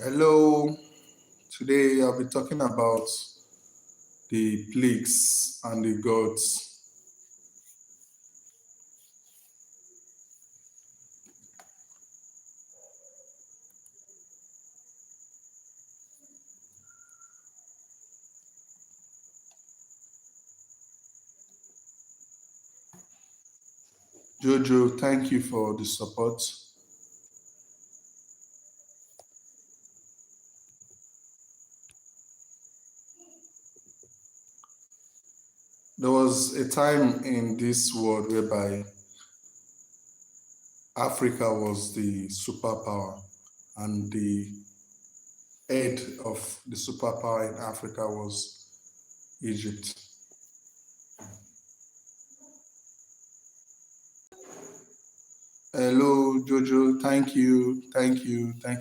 Hello, today I'll be talking about the plagues and the gods. Jojo, thank you for the support. There was a time in this world whereby Africa was the superpower, and the head of the superpower in Africa was Egypt. Hello, Jojo, thank you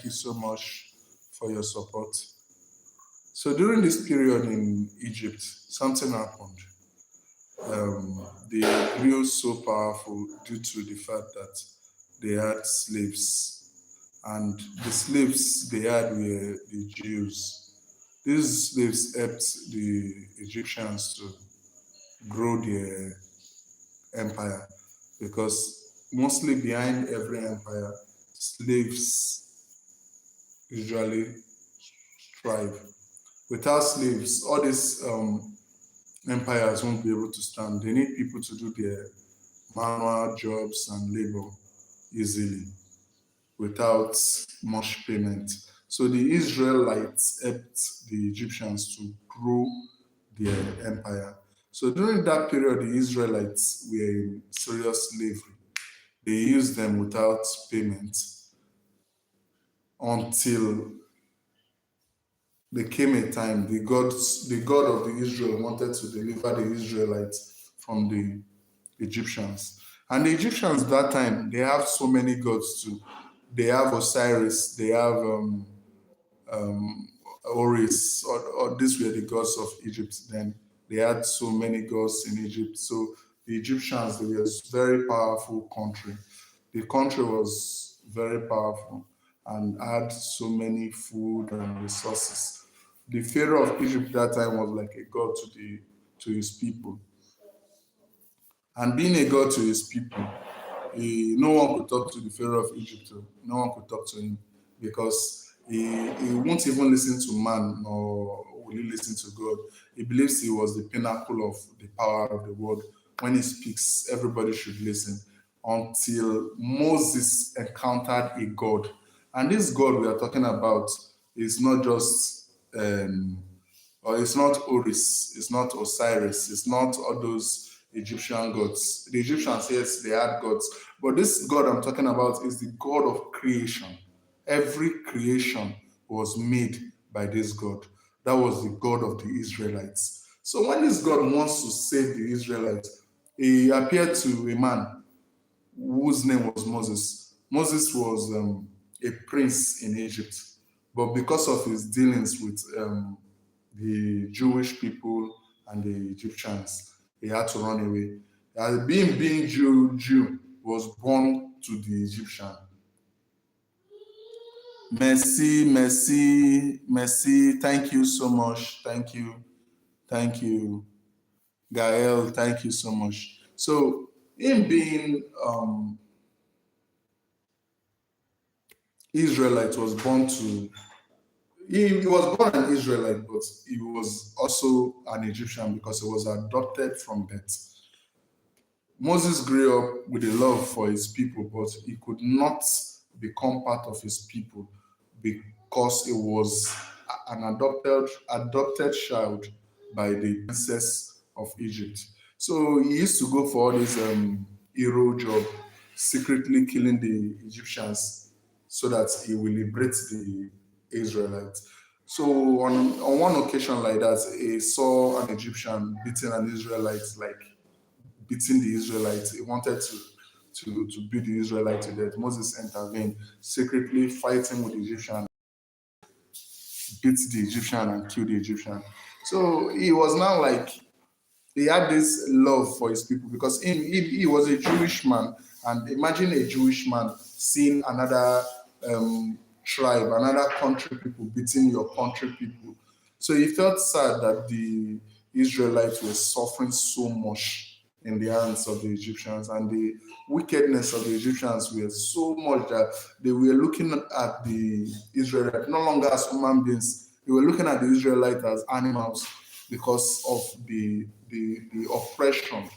so much for your support. So during this period in Egypt, something happened. They grew so powerful due to the fact that they had slaves, and the slaves they had were the Jews. These slaves helped the Egyptians to grow their empire, because mostly behind every empire, slaves usually thrive. Without slaves, all these empires won't be able to stand. They need people to do their manual jobs and labor easily without much payment. So the Israelites helped the Egyptians to grow their empire. So during that period, the Israelites were in serious slavery. They used them without payment until there came a time the God of the Israel wanted to deliver the Israelites from the Egyptians. And the Egyptians that time, they have so many gods too. They have Osiris, they have Oris, or these were the gods of Egypt then. They had so many gods in Egypt. So the Egyptians, they were a very powerful country. The country was very powerful and had so many food and resources. The Pharaoh of Egypt that time was like a god to his people. And being a god to his people, no one could talk to the Pharaoh of Egypt. No one could talk to him because he won't even listen to man, nor will he listen to God. He believes he was the pinnacle of the power of the world. When he speaks, everybody should listen, until Moses encountered a God. And this God we are talking about is not just, or it's not Oris, it's not Osiris, it's not all those Egyptian gods. The Egyptians, yes, they had gods, but this God I'm talking about is the God of creation. Every creation was made by this God. That was the God of the Israelites. So when this God wants to save the Israelites, he appeared to a man whose name was Moses. Moses was a prince in Egypt, but because of his dealings with the Jewish people and the Egyptians, he had to run away. Being Jew was born to the Egyptian. Merci. Thank you so much. Thank you, Gael. Thank you so much. So, him being Israelite was born to. He was born an Israelite, but he was also an Egyptian because he was adopted from birth. Moses grew up with a love for his people, but he could not become part of his people because he was an adopted child by the princess of Egypt. So he used to go for all this hero job, secretly killing the Egyptians so that he will liberate the Israelites. So on one occasion like that, he saw an Egyptian beating an Israelite, like beating the Israelites. He wanted to beat the Israelites to death. Moses intervened, secretly fighting with the Egyptian, beat the Egyptian and kill the Egyptian. So he was now like, he had this love for his people because he was a Jewish man. And imagine a Jewish man seeing another tribe, another country people beating your country people. So he felt sad that the Israelites were suffering so much in the hands of the Egyptians, and the wickedness of the Egyptians were so much that they were looking at the Israelites no longer as human beings. They were looking at the Israelites as animals because of the oppression.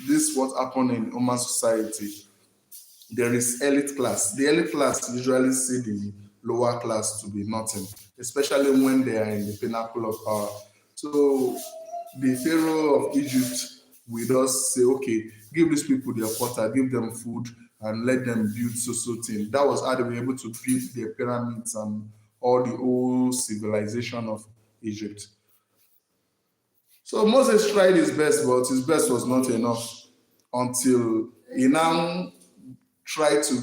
This is what happened in human society. There is elite class. The elite class usually see the lower class to be nothing, especially when they are in the pinnacle of power. So the Pharaoh of Egypt will just say, okay, give these people their water, give them food, and let them build so thing. That was how they were able to build their pyramids and all the old civilization of Egypt. So Moses tried his best, but his best was not enough until he now tried to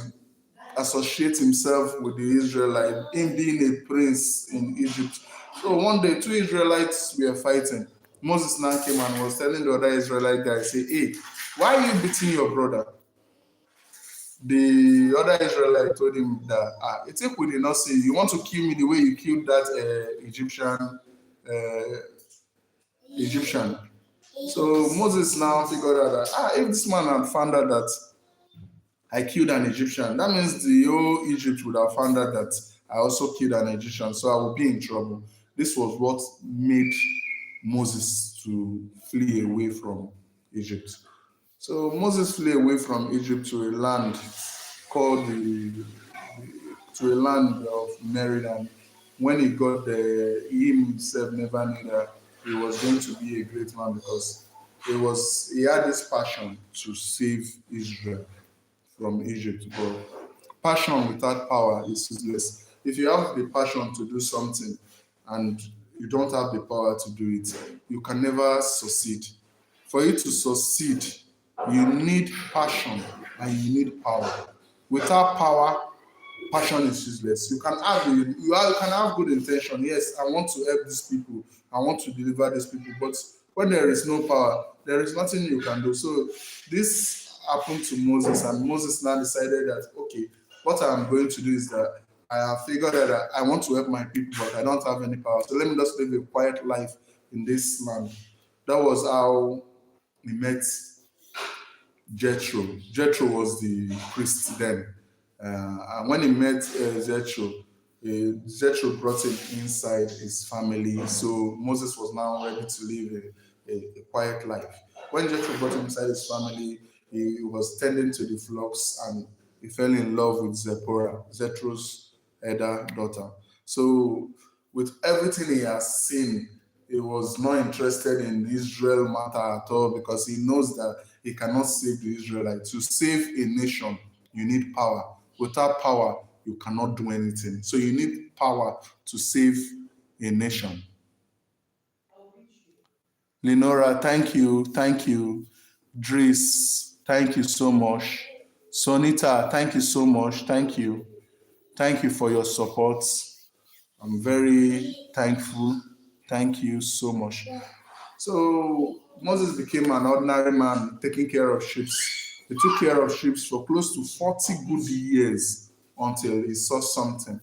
associate himself with the Israelite, him being a prince in Egypt. So one day, two Israelites were fighting. Moses now came and was telling the other Israelite guy, say, hey, why are you beating your brother? The other Israelite told him that, it's if we did not see, you want to kill me the way you killed that Egyptian. So Moses now figured out that, if this man had found out that I killed an Egyptian, that means the whole Egypt would have found out that I also killed an Egyptian, so I would be in trouble. This was what made Moses to flee away from Egypt. So Moses flew away from Egypt to a land called to a land of Maryland. When he got there, he himself never knew that he was going to be a great man because he had this passion to save Israel from Egypt. But passion without power is useless. If you have the passion to do something and you don't have the power to do it, you can never succeed. For you to succeed, you need passion and you need power. Without power, passion is useless. You can have good intention. Yes, I want to help these people. I want to deliver these people. But when there is no power, there is nothing you can do. So this happened to Moses, and Moses now decided that, okay, what I'm going to do is that I have figured out that I want to help my people, but I don't have any power. So let me just live a quiet life in this land. That was how he met Jethro. Jethro was the priest then. And when he met Jethro brought him inside his family. So Moses was now ready to live a quiet life. When Jethro brought him inside his family, he was tending to the flocks and he fell in love with Zipporah, Jethro's elder daughter. So with everything he has seen, he was not interested in Israel matter at all because he knows that he cannot save the Israelites. To save a nation, you need power. Without power, you cannot do anything. So you need power to save a nation. Lenora, thank you. Thank you. Dries, thank you so much. Sonita, thank you so much. Thank you. Thank you for your support. I'm very thankful. Thank you so much. So Moses became an ordinary man taking care of sheep. He took care of sheep for close to 40 good years until he saw something.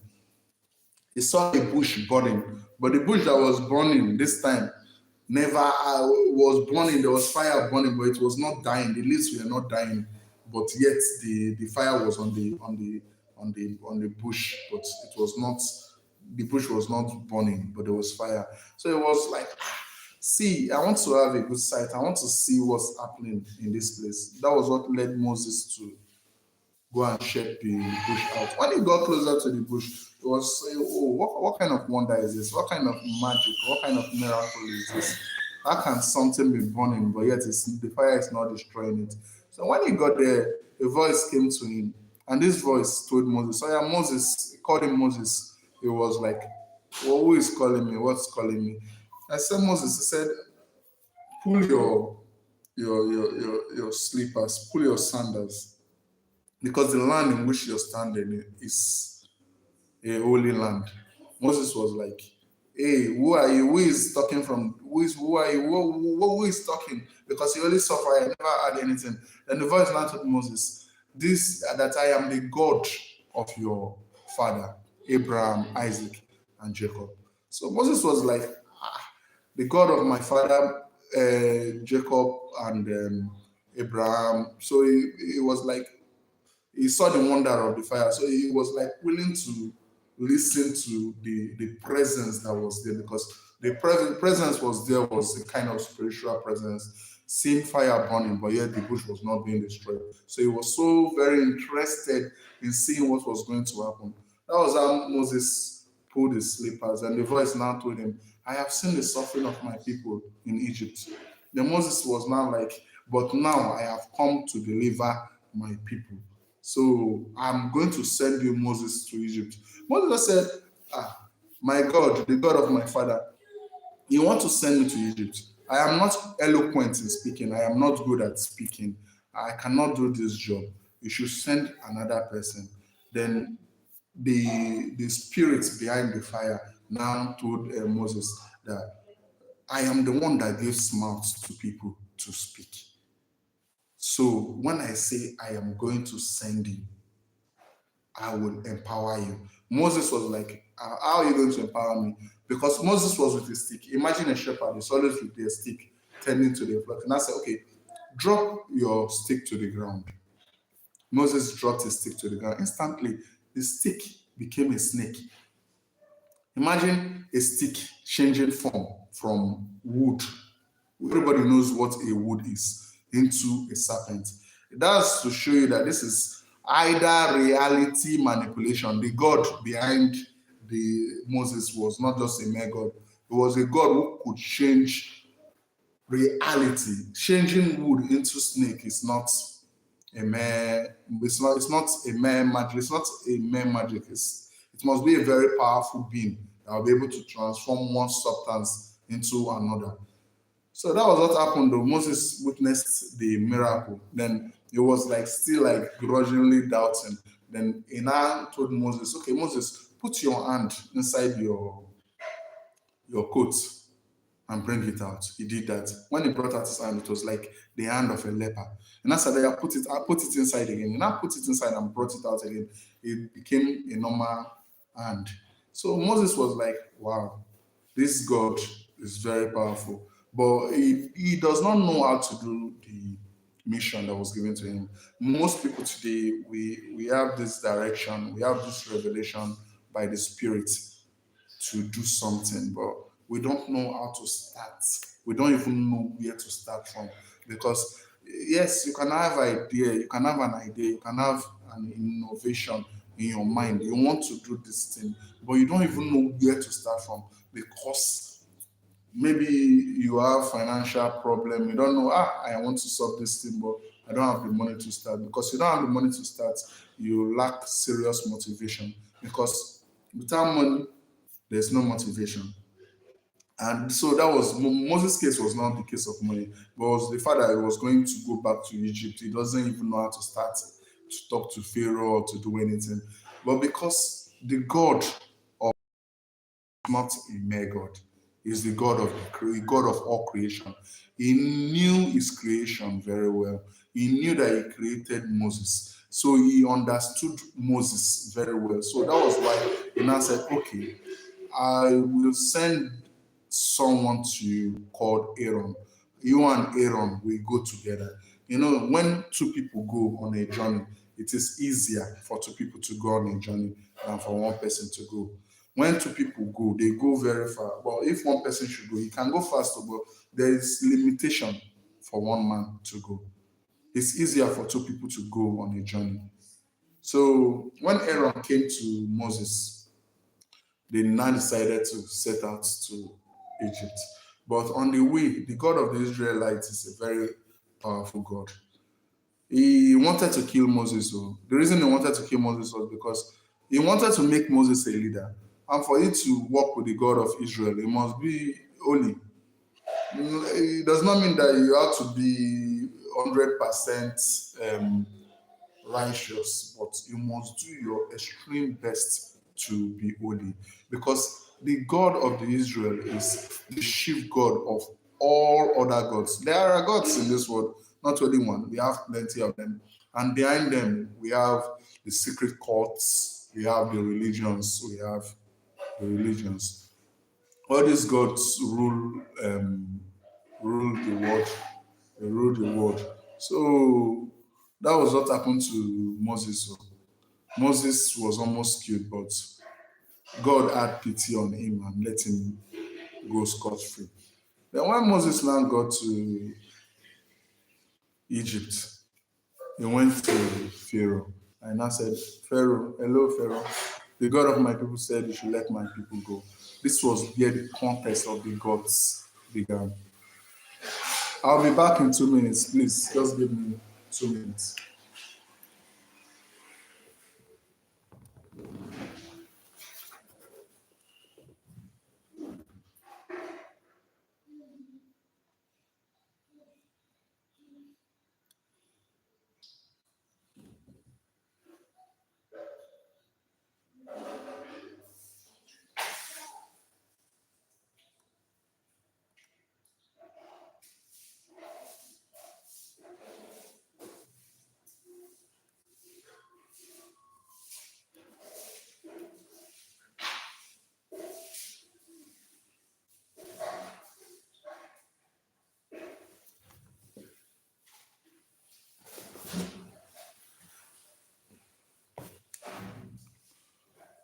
He saw a bush burning, but the bush that was burning this time never was burning. There was fire burning, but it was not dying. The leaves were not dying, but yet the fire was on the bush, but it was not. The bush was not burning, but there was fire. So it was like, see, I want to have a good sight. I want to see what's happening in this place. That was what led Moses to go and check the bush out. When he got closer to the bush, he was saying, oh, what kind of wonder is this? What kind of magic? What kind of miracle is this? How can something be burning, but yet the fire is not destroying it? So when he got there, a voice came to him, and this voice told Moses, oh yeah, Moses, he called him Moses. He was like, well, who is calling me? What's calling me? I said, Moses, he said, pull your slippers, pull your sandals, because the land in which you're standing is a holy land. Moses was like, hey, who are you? Who is talking from? Who are you? Who is talking? Because he only saw fire, never had anything. Then the voice now told Moses, that I am the God of your father, Abraham, Isaac, and Jacob. So Moses was like, the God of my father, Jacob, and Abraham. So he was like, he saw the wonder of the fire. So he was like willing to listen to the presence that was there, because the presence was there, was a kind of spiritual presence, seeing fire burning, but yet the bush was not being destroyed. So he was so very interested in seeing what was going to happen. That was how Moses pulled his slippers, and the voice now told him, I have seen the suffering of my people in Egypt. Then Moses was now like, but now I have come to deliver my people. So I'm going to send you, Moses, to Egypt. Moses said, my God, the God of my father, you want to send me to Egypt. I am not eloquent in speaking. I am not good at speaking. I cannot do this job. You should send another person. Then the spirit behind the fire now told Moses that I am the one that gives mouth to people to speak. So when I say I am going to send you, I will empower you. Moses was like, how are you going to empower me? Because Moses was with a stick. Imagine a shepherd is always with their stick tending to the flock. And I said, okay, drop your stick to the ground. Moses dropped his stick to the ground. Instantly, the stick became a snake. Imagine a stick changing form from wood. Everybody knows what a wood is, into a serpent. That's to show you that this is either reality manipulation. The God behind the Moses was not just a mere God. It was a God who could change reality. Changing wood into snake is not a mere. It's not a mere magic. It's not a mere magic. It must be a very powerful being that will be able to transform one substance into another. So that was what happened though. Moses witnessed the miracle. Then he was like still like grudgingly doubting. Then he now told Moses, okay, Moses, put your hand inside your coat and bring it out. He did that. When he brought out his hand, it was like the hand of a leper. And I said, I put it inside again. And I put it inside and brought it out again. It became a normal hand. So Moses was like, wow, this God is very powerful. But he does not know how to do the mission that was given to him. Most people today, we have this direction, we have this revelation by the Spirit to do something, but we don't know how to start. We don't even know where to start from. Because yes, you can have an idea, you can have an innovation in your mind. You want to do this thing, but you don't even know where to start from, because maybe you have financial problem. You don't know, I want to solve this thing, but I don't have the money to start. Because you don't have the money to start, you lack serious motivation. Because without money, there's no motivation. And so that was Moses' case. Was not the case of money, but was the fact that he was going to go back to Egypt. He doesn't even know how to start to talk to Pharaoh or to do anything. But because the God of not a mere God, is the God of God of all creation. He knew his creation very well. He knew that he created Moses. So he understood Moses very well. So that was why he now said, okay, I will send someone to you called Aaron. You and Aaron will go together. You know, when two people go on a journey, it is easier for two people to go on a journey than for one person to go. When two people go, they go very far. But if one person should go, he can go faster, but there is limitation for one man to go. It's easier for two people to go on a journey. So when Aaron came to Moses, they now decided to set out to Egypt. But on the way, the God of the Israelites is a very powerful God. He wanted to kill Moses. So the reason he wanted to kill Moses was because he wanted to make Moses a leader. And for you to walk with the God of Israel, it must be holy. It does not mean that you have to be 100% righteous, but you must do your extreme best to be holy. Because the God of the Israel is the chief God of all other gods. There are gods in this world, not only one. We have plenty of them. And behind them, we have the secret cults. we have the religions, All these gods rule the world, they rule the world. So that was what happened to Moses. So Moses was almost killed, but God had pity on him and let him go scot-free. Then when Moses now got to Egypt, he went to Pharaoh and I said, Pharaoh, hello, Pharaoh. The God of my people said you should let my people go. This was where the contest of the gods began. I'll be back in 2 minutes. Please, just give me 2 minutes.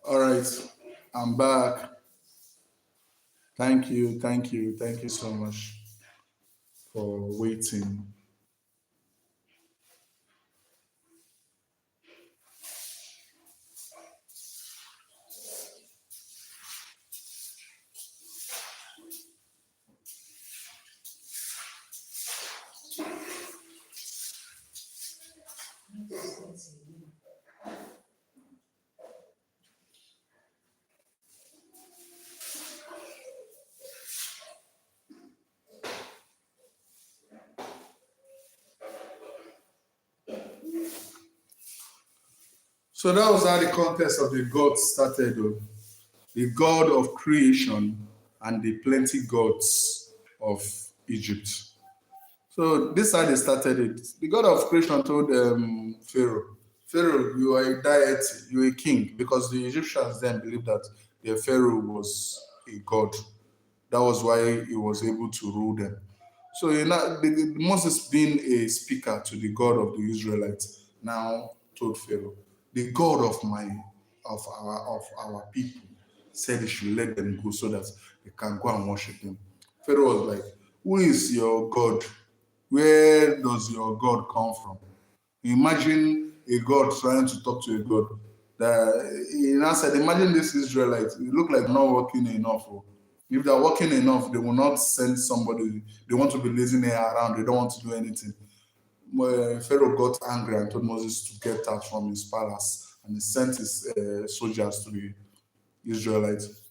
All right, I'm back. Thank you so much for waiting. So that was how the contest of the gods started, though. The God of creation and the plenty gods of Egypt. So this is how they started it. The God of creation told Pharaoh, Pharaoh, you are a deity, you are a king, because the Egyptians then believed that their Pharaoh was a god. That was why he was able to rule them. So Moses, being a speaker to the God of the Israelites, now told Pharaoh, the God of our people said he should let them go so that they can go and worship him. Pharaoh was like, who is your God? Where does your God come from? Imagine a God trying to talk to a God. He now said, imagine this Israelite. It look like not working enough. Oh. If they're working enough, they will not send somebody. They want to be lazy around. They don't want to do anything. Pharaoh got angry and told Moses to get out from his palace, and he sent his soldiers to the Israelites.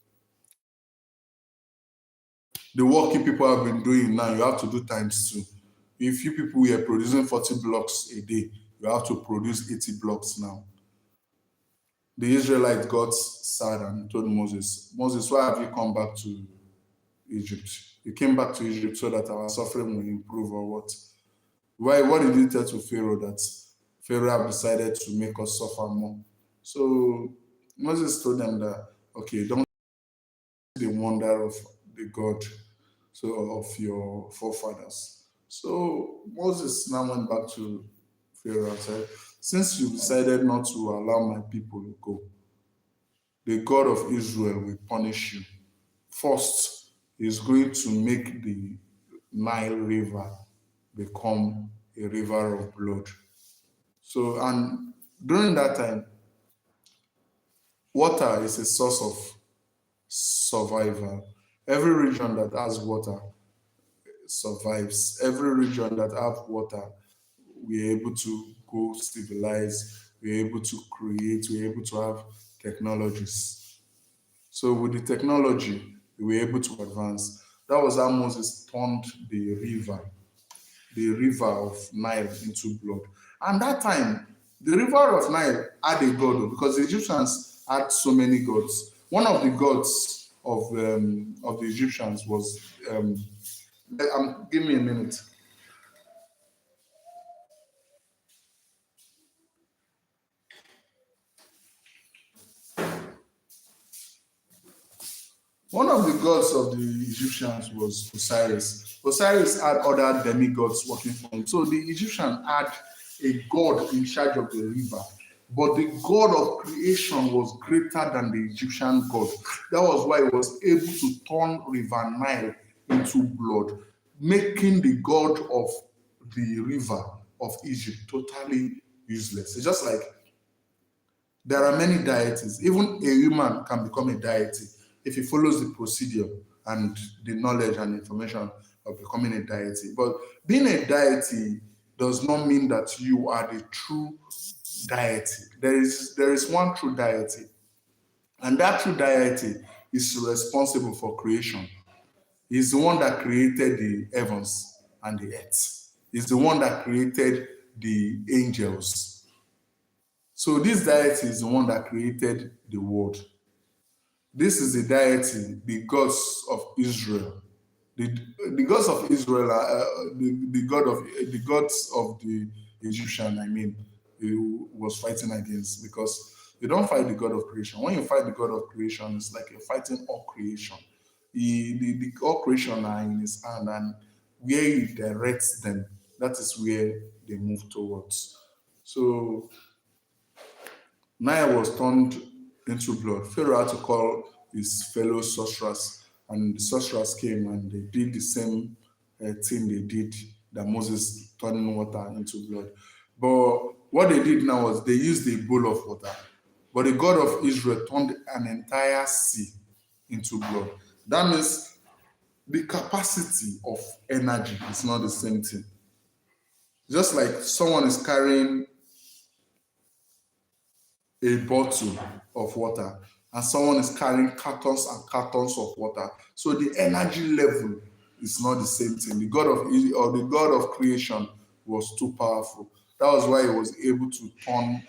The work you people have been doing now, you have to do times two. If you people were producing 40 blocks a day, you have to produce 80 blocks now. The Israelites got sad and told Moses, Moses, why have you come back to Egypt? You came back to Egypt so that our suffering will improve, or what? Why? What did you tell to Pharaoh that Pharaoh have decided to make us suffer more? So Moses told them that, okay, don't see the wonder of the God, so of your forefathers. So Moses now went back to Pharaoh and said, since you decided not to allow my people to go, the God of Israel will punish you. First, he's going to make the Nile River become a river of blood. So, and during that time, water is a source of survival. Every region that has water survives. Every region that have water, we're able to go civilize, we're able to create, we're able to have technologies. So with the technology, we were able to advance. That was how Moses turned the river of Nile into blood. And that time, the river of Nile had a god, because the Egyptians had so many gods. One of the gods of the Egyptians was give me a minute. One of the gods of the Egyptians was Osiris. Osiris had other demigods working for him. So the Egyptian had a god in charge of the river. But the god of creation was greater than the Egyptian god. That was why he was able to turn River Nile into blood, making the god of the river of Egypt totally useless. It's just like there are many deities. Even a human can become a deity if he follows the procedure and the knowledge and information of becoming a deity. But being a deity does not mean that you are the true deity. There is one true deity, and that true deity is responsible for creation. He's the one that created the heavens and the earth. He's the one that created the angels. So this deity is the one that created the world. This is the deity, the gods of Israel. The gods of Israel are the gods of the Egyptian. I mean, he was fighting against, because you don't fight the God of creation. When you fight the God of creation, it's like you're fighting all creation. The all creation are in his hand, and where he directs them, that is where they move towards. So Nile was turned into blood. Pharaoh had to call his fellow sorcerers, and the sorcerers came and they did the same thing they did that Moses turning water into blood. But what they did now was they used a bowl of water. But the God of Israel turned an entire sea into blood. That means the capacity of energy is not the same thing. Just like someone is carrying a bottle of water and someone is carrying cartons and cartons of water. So the energy level is not the same thing. The God of creation was too powerful. That was why he was able to turn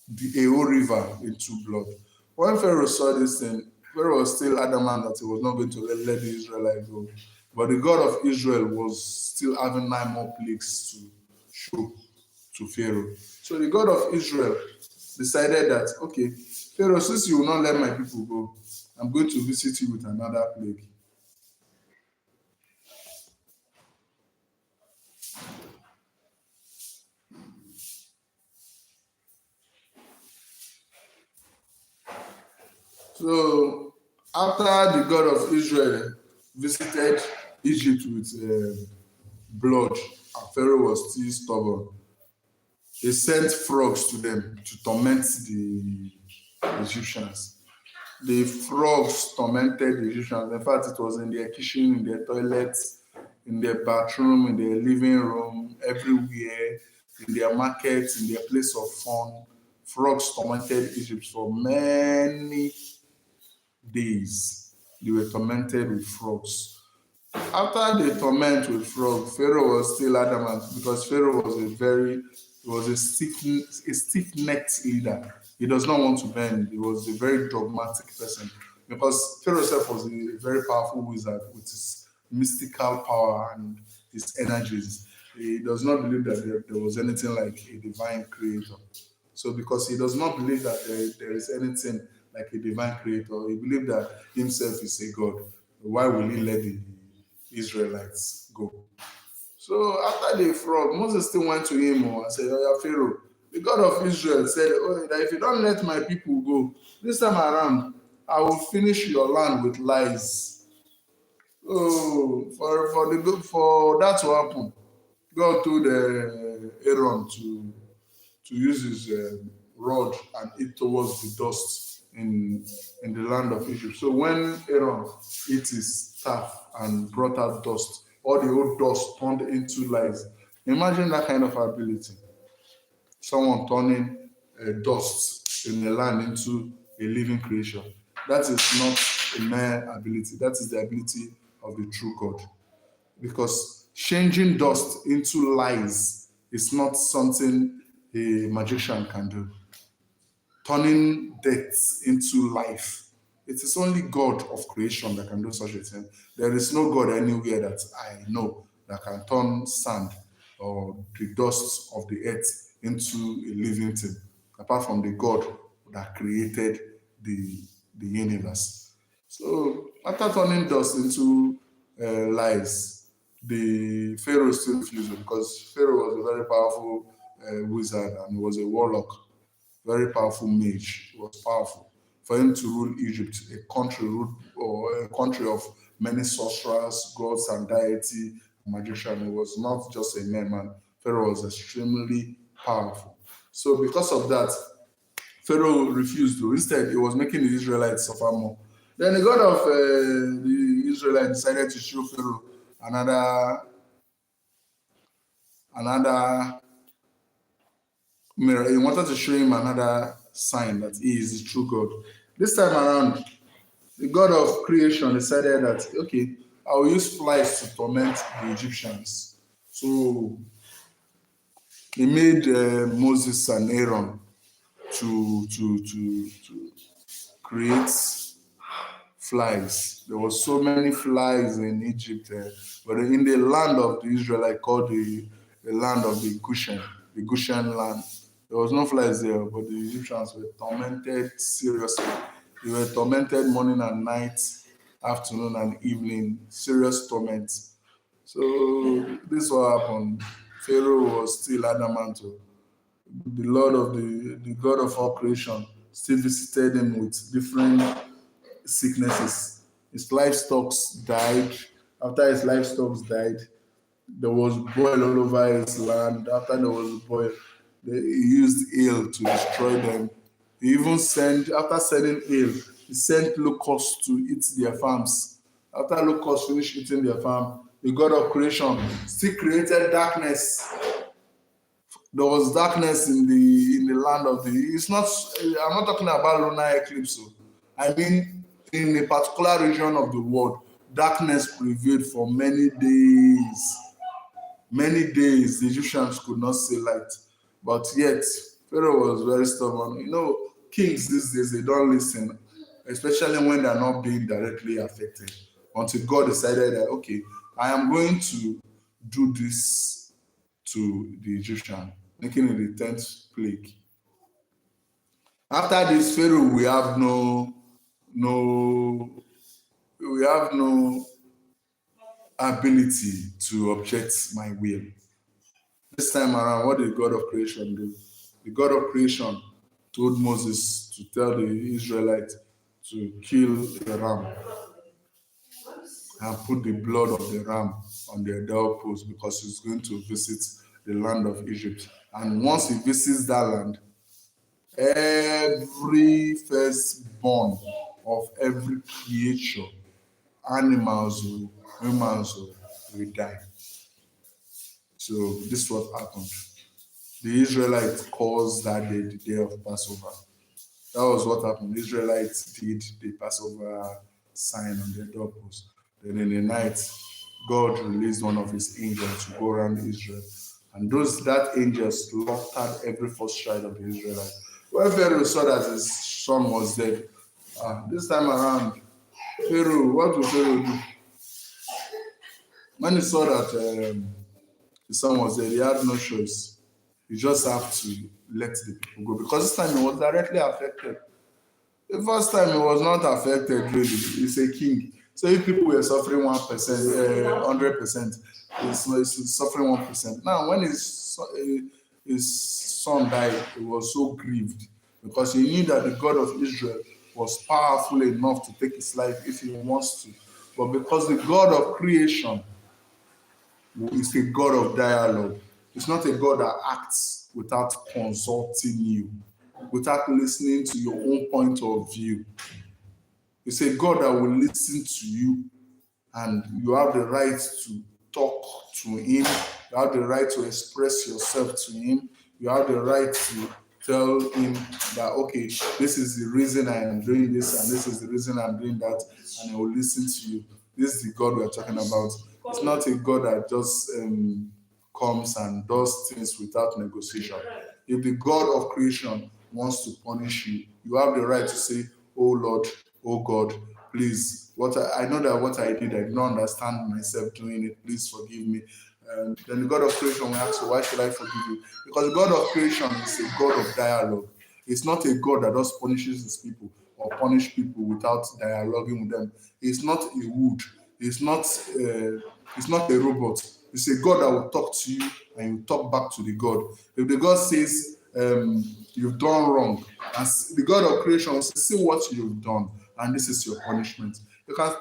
the whole river into blood. When Pharaoh saw this thing, Pharaoh was still adamant that he was not going to let the Israelites go. But the God of Israel was still having 9 more plagues to show to Pharaoh. So the God of Israel decided that, okay, Pharaoh, since you will not let my people go, I'm going to visit you with another plague. So after the God of Israel visited Egypt with blood, and Pharaoh was still stubborn, he sent frogs to them to torment the Egyptians. The frogs tormented the Egyptians. In fact, it was in their kitchen, in their toilets, in their bathroom, in their living room, everywhere, in their markets, in their place of fun. Frogs tormented Egypt for many days. They were tormented with frogs. After the torment with frogs, Pharaoh was still adamant, because Pharaoh was a stiff-necked leader. He does not want to bend. He was a very dogmatic person, because Pharaoh himself was a very powerful wizard with his mystical power and his energies. He does not believe that there was anything like a divine creator. So because he does not believe that there is anything like a divine creator, he believes that himself is a god. Why will he let the Israelites go? So after the frog, Moses still went to him and said, "Oh, yeah, Pharaoh, the God of Israel said, oh, that if you don't let my people go, this time around, I will finish your land with lies." Oh, for that to happen, God told Aaron to use his rod and eat towards the dust in the land of Egypt. So when Aaron ate his staff and brought out dust, all the old dust turned into lies. Imagine that kind of ability. Someone turning dust in the land into a living creation. That is not a mere ability. That is the ability of the true God. Because changing dust into lies is not something a magician can do. Turning death into life, it is only God of creation that can do such a thing. There is no God anywhere that I know that can turn sand or the dust of the earth into a living thing, apart from the God that created the universe. So after turning dust into lies, the Pharaoh still refused because Pharaoh was a very powerful wizard and he was a warlock, very powerful mage. He was powerful. For him to rule Egypt, a country ruled or a country of many sorcerers, gods, and deity, magician, he was not just a mere man. Pharaoh was extremely powerful. So because of that, Pharaoh refused to. Instead, he was making the Israelites suffer more. Then the God of the Israelites decided to show Pharaoh another mirror. He wanted to show him another sign that he is the true God. This time around, the God of creation decided that, okay, I will use flies to torment the Egyptians. So he made Moses and Aaron to create flies. There was so many flies in Egypt, but in the land of the Israelite called the land of the Goshen land, there was no flies there, but the Egyptians were tormented seriously. They were tormented morning and night, afternoon and evening, serious torment. So this is what happened. Pharaoh was still adamant. The Lord of the God of all creation still visited him with different sicknesses. His livestock died. After his livestock died, there was boil all over his land. After there was boil, he used hail to destroy them. He even after sending hail, he sent locusts to eat their farms. After locusts finished eating their farm, the God of creation still created darkness. There was darkness in the land of the. It's not. I'm not talking about lunar eclipse. I mean, in a particular region of the world, darkness prevailed for many days. Many days, the Egyptians could not see light, but yet Pharaoh was very stubborn. You know, kings these days they don't listen, especially when they are not being directly affected. Until God decided that, okay, I am going to do this to the Egyptian, making it the 10th plague. After this, Pharaoh, no, we have no ability to object my will. This time around, what did God of creation do? The God of creation told Moses to tell the Israelites to kill the ram and put the blood of the ram on their doorpost because he's going to visit the land of Egypt. And once he visits that land, every firstborn of every creature, animals, humans will die. So this is what happened. The Israelites caused that day the day of Passover. That was what happened. The Israelites did the Passover sign on their doorpost. Then in the night, God released one of his angels to go around Israel. And that angel slaughtered every first child of the Israelites. When Pharaoh saw that his son was dead, this time around, what will Pharaoh do? When he saw that his son was dead, he had no choice. You just have to let the people go because this time he was directly affected. The first time he was not affected really. He's a king. So if people were suffering 1%, 100%, he's suffering 1%. Now when his son died, he was so grieved because he knew that the God of Israel was powerful enough to take his life if he wants to. But because the God of creation is a God of dialogue, it's not a God that acts without consulting you, without listening to your own point of view. It's a God that will listen to you, and you have the right to talk to him. You have the right to express yourself to him. You have the right to tell him that, okay, this is the reason I am doing this, and this is the reason I'm doing that, and he will listen to you. This is the God we're talking about. It's not a God that just comes and does things without negotiation. If the God of creation wants to punish you, you have the right to say, oh Lord, oh God, please, I know that what I did, I did not understand myself doing it. Please forgive me. Then the God of creation will ask you, why should I forgive you? Because the God of creation is a God of dialogue. It's not a God that just punishes his people, or punish people without dialoguing with them. It's not a wood. It's not a robot. It's a God that will talk to you and you talk back to the God. If the God says you've done wrong, and the God of creation will say, see what you've done, and this is your punishment. You can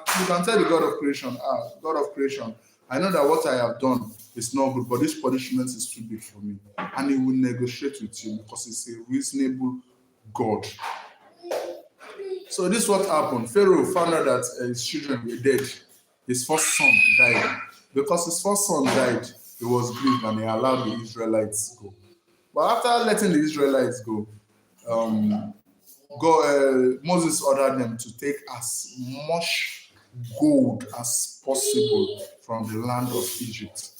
tell the God of creation, God of creation, I know that what I have done is not good, but this punishment is too big for me. And he will negotiate with you because he's a reasonable God. So this is what happened. Pharaoh found out that his children were dead. His first son died. Because his first son died, he was grieved and he allowed the Israelites go. But after letting the Israelites go, Moses ordered them to take as much gold as possible from the land of Egypt.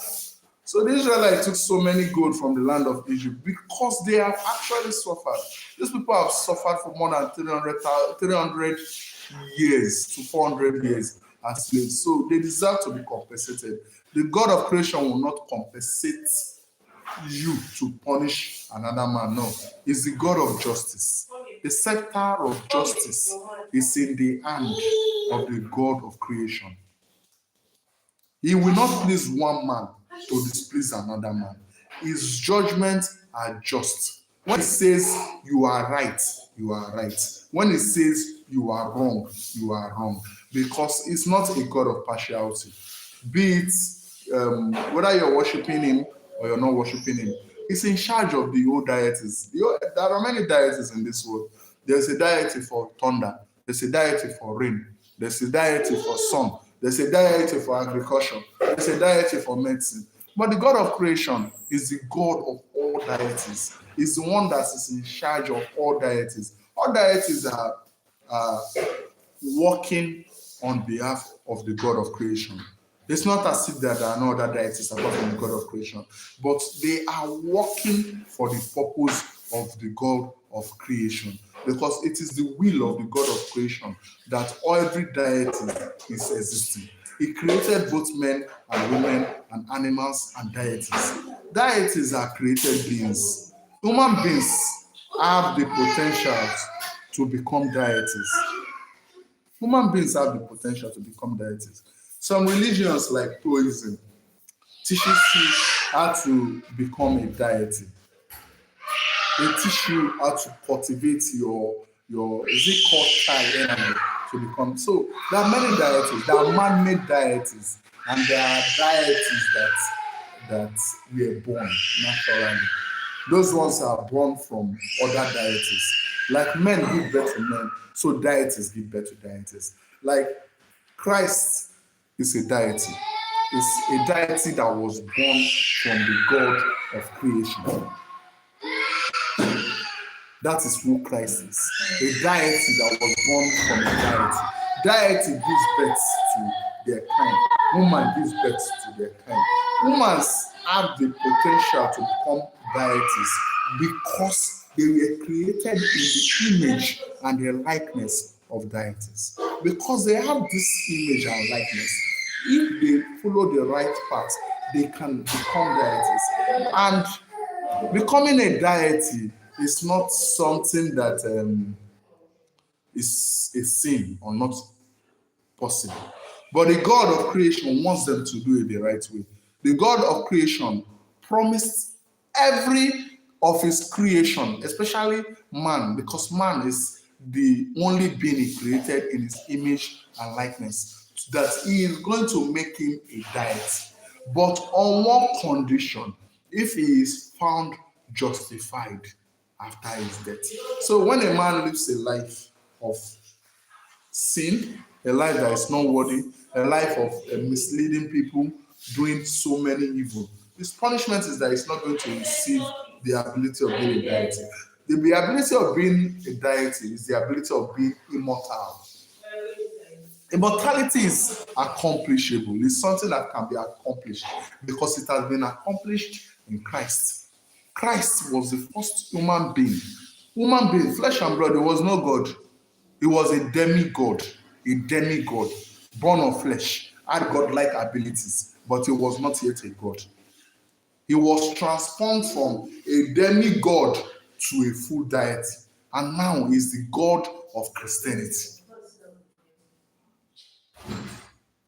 So the Israelites took so many gold from the land of Egypt because they have actually suffered. These people have suffered for more than 300 years to 400 years as slaves. So they deserve to be compensated. The God of creation will not compensate you to punish another man. No, he's the God of justice. The scepter of justice is in the hand of the God of creation. He will not please one man to displease another man. His judgments are just. When he says you are right, you are right. When he says you are wrong, you are wrong. Because it's not a God of partiality. Be it whether you're worshiping him or you're not worshiping him. He's in charge of the whole deities. There are many deities in this world. There's a deity for thunder. There's a deity for rain. There's a deity for sun. There's a deity for agriculture. There's a deity for medicine. But the God of creation is the God of all deities. He's the one that is in charge of all deities. All deities are working on behalf of the God of creation. It's not as if there are no other deities apart from the God of creation, but they are working for the purpose of the God of creation, because it is the will of the God of creation that every deity is existing. He created both men and women and animals and deities. Deities are created beings. Human beings have the potential to become deities. Human beings have the potential to become deities. Some religions like Toism teaches you how to become a deity. They teach you how to cultivate your is it called child energy to become. So there are many deities. There are man-made deities, and there are deities that were born naturally. Those ones are born from other deities. Like men give birth to men, so deities give birth to deities. Like Christ is a deity. It's a deity that was born from the God of creation. That is who Christ is. A deity that was born from a deity. Deity gives birth to their kind. Woman gives birth to their kind. Humans have the potential to become deities because they were created in the image and the likeness of deities. Because they have this image and likeness, if they follow the right path, they can become deities. And becoming a deity is not something that is a sin or not possible. But the God of creation wants them to do it the right way. The God of creation promised every of his creation, especially man, because man is the only being he created in his image and likeness, that he is going to make him a deity. But on one condition, if he is found justified after his death. So when a man lives a life of sin, a life that is not worthy, a life of misleading people, doing so many evil, his punishment is that he's not going to receive the ability of being a deity. The ability of being a deity is the ability of being immortal. Immortality is accomplishable. It's something that can be accomplished because it has been accomplished in Christ. Christ was the first human being. Human being, flesh and blood. He was no God. He was a demigod. A demigod, born of flesh, had godlike abilities, but he was not yet a god. He was transformed from a demigod to a full deity, and now he's the God of Christianity.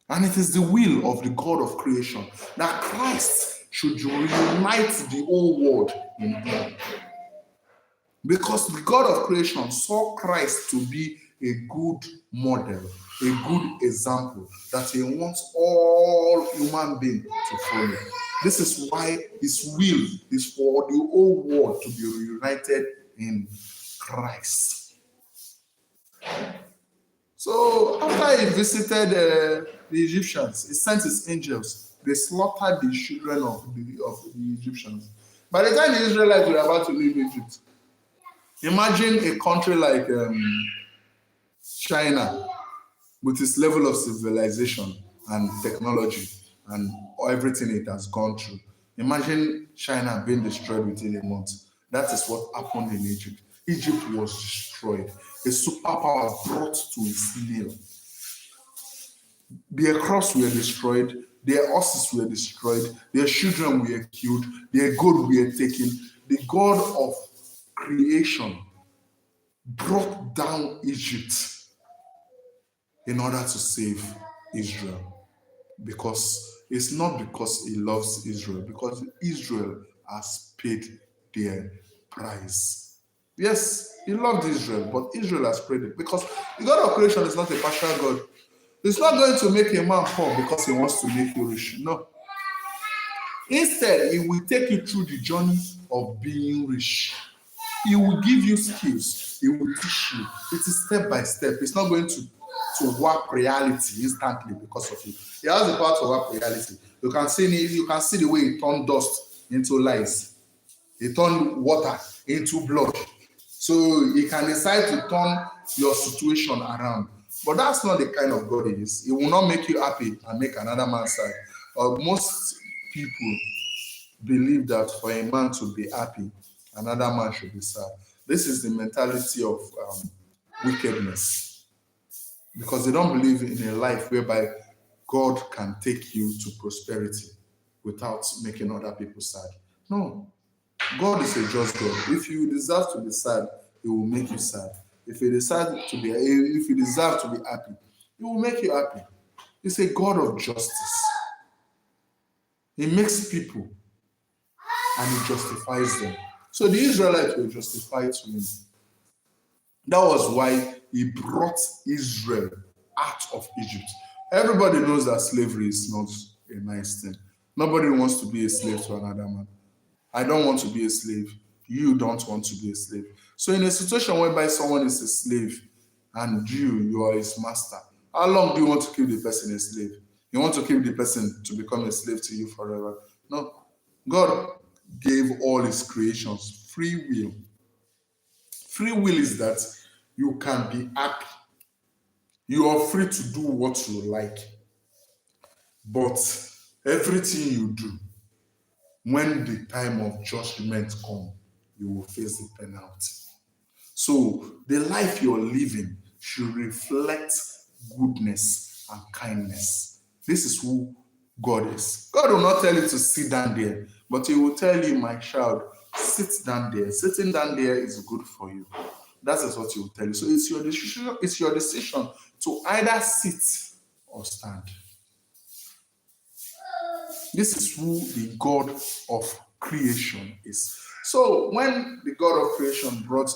And it is the will of the God of creation that Christ should reunite the whole world in him. Because the God of creation saw Christ to be a good model, a good example that he wants all human beings to follow. This is why his will is for the whole world to be reunited in Christ. So after he visited the Egyptians, he sent his angels. They slaughtered the children of the Egyptians. By the time the Israelites were about to leave Egypt, imagine a country like China with its level of civilization and technology and everything it has gone through. Imagine China being destroyed within a month. That is what happened in Egypt. Egypt was destroyed. A superpower brought to its nail. Their crops were destroyed. Their horses were destroyed. Their children were killed. Their gold were taken. The God of creation brought down Egypt in order to save Israel. Because it's not because he loves Israel, because Israel has paid their price. Yes, he loved Israel, but Israel has paid it. Because the God of creation is not a partial God. He's not going to make a man poor because he wants to make you rich. No. Instead, he will take you through the journey of being rich. He will give you skills. He will teach you. It is step by step. It's not going to work reality instantly because of you. He has the power to work reality. You can see the way he turned dust into lice. He turned water into blood. So he can decide to turn your situation around. But that's not the kind of God he is. He will not make you happy and make another man sad. Most people believe that for a man to be happy, another man should be sad. This is the mentality of wickedness. Because they don't believe in a life whereby God can take you to prosperity without making other people sad. No. God is a just God. If you deserve to be sad, he will make you sad. If you deserve to be happy, he will make you happy. He's a God of justice. He makes people and he justifies them. So the Israelites were justified to him. That was why he brought Israel out of Egypt. Everybody knows that slavery is not a nice thing. Nobody wants to be a slave to another man. I don't want to be a slave. You don't want to be a slave. So in a situation whereby someone is a slave and you are his master, how long do you want to keep the person a slave? You want to keep the person to become a slave to you forever? No. God gave all his creations free will. Free will is that you can be happy. You are free to do what you like. But everything you do, when the time of judgment comes, you will face the penalty. So the life you're living should reflect goodness and kindness. This is who God is. God will not tell you to sit down there, but he will tell you, my child, sit down there. Sitting down there is good for you. That is what he will tell you. So it's your decision. It's your decision to either sit or stand. This is who the God of creation is. So when the God of creation brought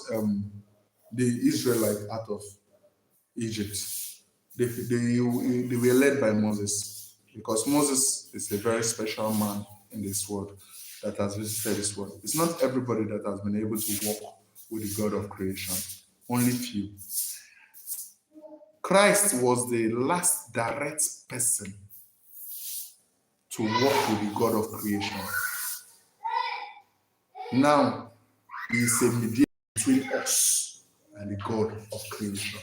the Israelites out of Egypt, they were led by Moses, because Moses is a very special man in this world that has visited this world. It's not everybody that has been able to walk with the God of creation, only few. Christ was the last direct person to walk with the God of creation. Now, he is a mediator between us and the God of creation.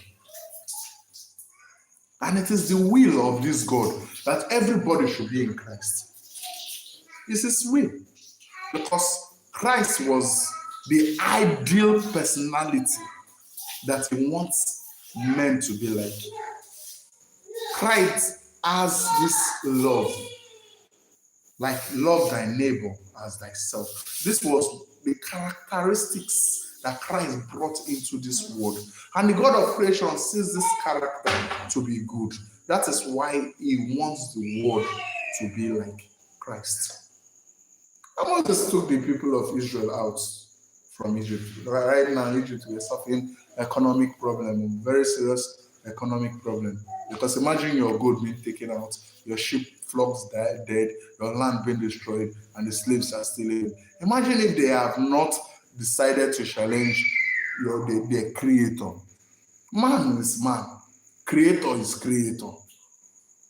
And it is the will of this God that everybody should be in Christ. It's his will. Because Christ was the ideal personality that he wants men to be like. Christ has this love, like love thy neighbor as thyself. This was the characteristics that Christ brought into this world. And the God of creation sees this character to be good. That is why he wants the world to be like Christ. And Moses took the people of Israel out from Egypt. Right now, Egypt, we are suffering economic problem, very serious economic problem. Because imagine your gold being taken out, your sheep flocks dead, your land being destroyed, and the slaves are still in. Imagine if they have not decided to challenge their creator. Man is man. Creator is creator.